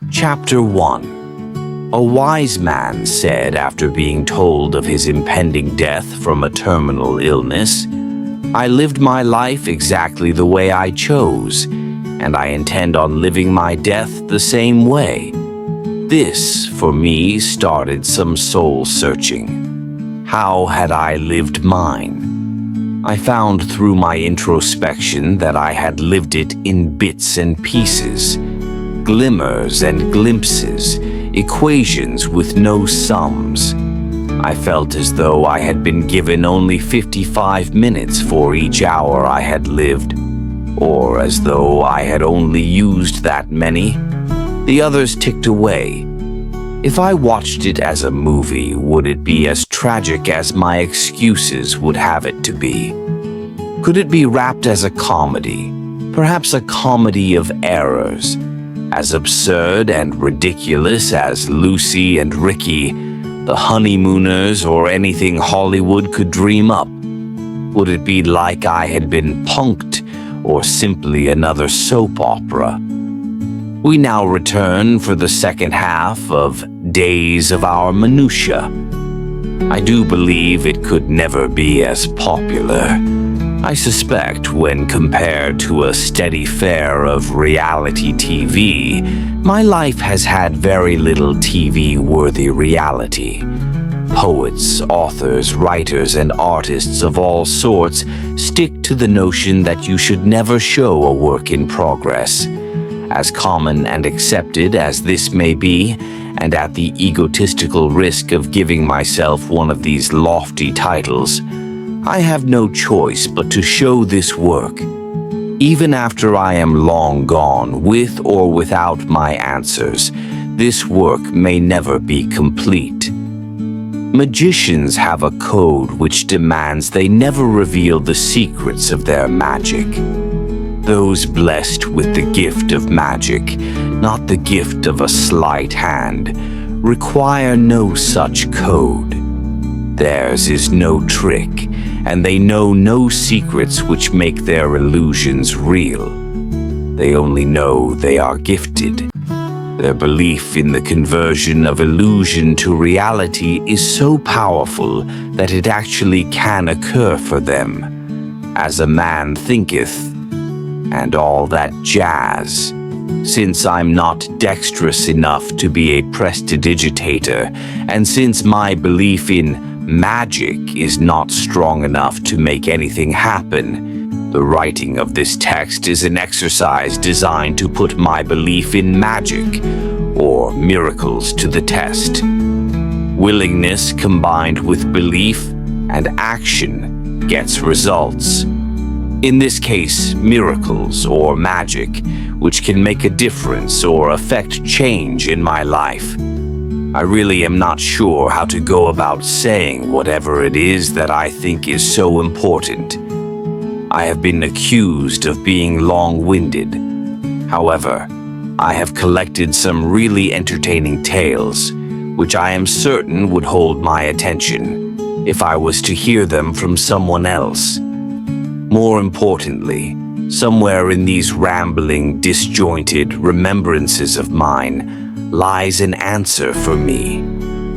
Chapter 1. A wise man said after being told of his impending death from a terminal illness, "I lived my life exactly the way I chose, and I intend on living my death the same way." This, for me, started some soul-searching. How had I lived mine? I found through my introspection that I had lived it in bits and pieces, glimmers and glimpses, equations with no sums. I felt as though I had been given only 55 minutes for each hour I had lived, or as though I had only used that many. The others ticked away. If I watched it as a movie, would it be as tragic as my excuses would have it to be? Could it be wrapped as a comedy, perhaps a comedy of errors, as absurd and ridiculous as Lucy and Ricky, the honeymooners, or anything Hollywood could dream up? Would it be like I had been punked, or simply another soap opera? We now return for the second half of Days of Our Minutia. I do believe it could never be as popular. I suspect when compared to a steady fare of reality TV, my life has had very little TV-worthy reality. Poets, authors, writers, and artists of all sorts stick to the notion that you should never show a work in progress. As common and accepted as this may be, and at the egotistical risk of giving myself one of these lofty titles, I have no choice but to show this work. Even after I am long gone, with or without my answers, this work may never be complete. Magicians have a code which demands they never reveal the secrets of their magic. Those blessed with the gift of magic, not the gift of a sleight hand, require no such code. Theirs is no trick, and they know no secrets which make their illusions real. They only know they are gifted. Their belief in the conversion of illusion to reality is so powerful that it actually can occur for them. As a man thinketh, and all that jazz. Since I'm not dexterous enough to be a prestidigitator, and since my belief in magic is not strong enough to make anything happen, the writing of this text is an exercise designed to put my belief in magic, or miracles, to the test. Willingness combined with belief and action gets results. In this case, miracles or magic, which can make a difference or affect change in my life. I really am not sure how to go about saying whatever it is that I think is so important. I have been accused of being long-winded. However, I have collected some really entertaining tales, which I am certain would hold my attention if I was to hear them from someone else. More importantly, somewhere in these rambling, disjointed remembrances of mine lies an answer for me,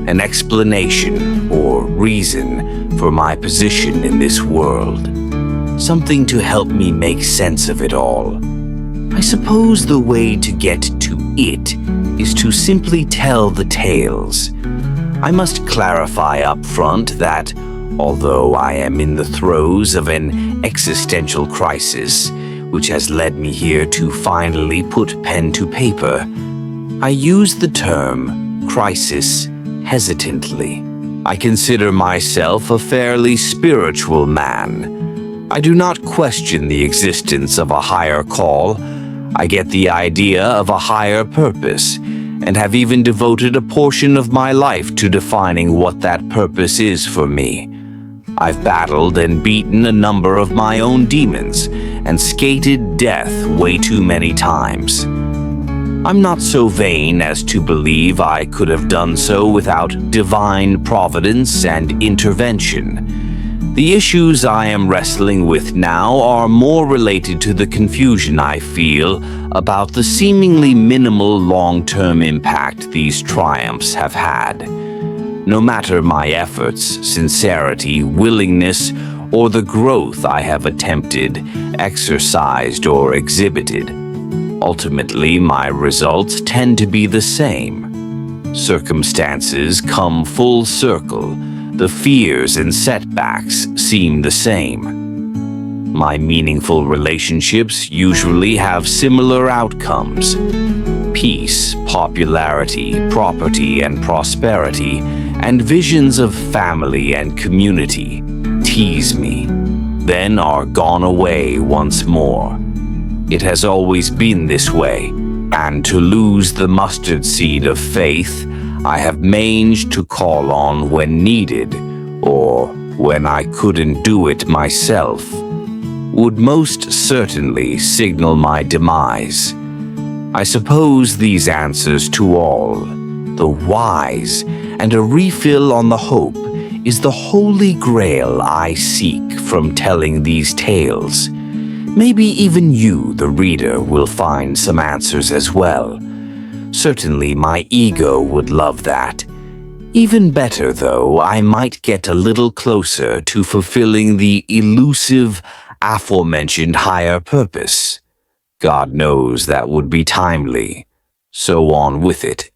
an explanation or reason for my position in this world, something to help me make sense of it all. I suppose the way to get to it is to simply tell the tales. I must clarify up front that, although I am in the throes of an existential crisis, which has led me here to finally put pen to paper, I use the term crisis hesitantly. I consider myself a fairly spiritual man. I do not question the existence of a higher call. I get the idea of a higher purpose, and have even devoted a portion of my life to defining what that purpose is for me. I've battled and beaten a number of my own demons, and skated death way too many times. I'm not so vain as to believe I could have done so without divine providence and intervention. The issues I am wrestling with now are more related to the confusion I feel about the seemingly minimal long-term impact these triumphs have had. No matter my efforts, sincerity, willingness, or the growth I have attempted, exercised, or exhibited, ultimately my results tend to be the same. Circumstances come full circle. The fears and setbacks seem the same. My meaningful relationships usually have similar outcomes. Peace, popularity, property and prosperity, and visions of family and community tease me, then are gone away once more. It has always been this way, and to lose the mustard seed of faith I have managed to call on when needed, or when I couldn't do it myself, would most certainly signal my demise. I suppose these answers to all, the whys, and a refill on the hope is the holy grail I seek from telling these tales. Maybe even you, the reader, will find some answers as well. Certainly my ego would love that. Even better, though, I might get a little closer to fulfilling the elusive, aforementioned higher purpose. God knows that would be timely. So on with it.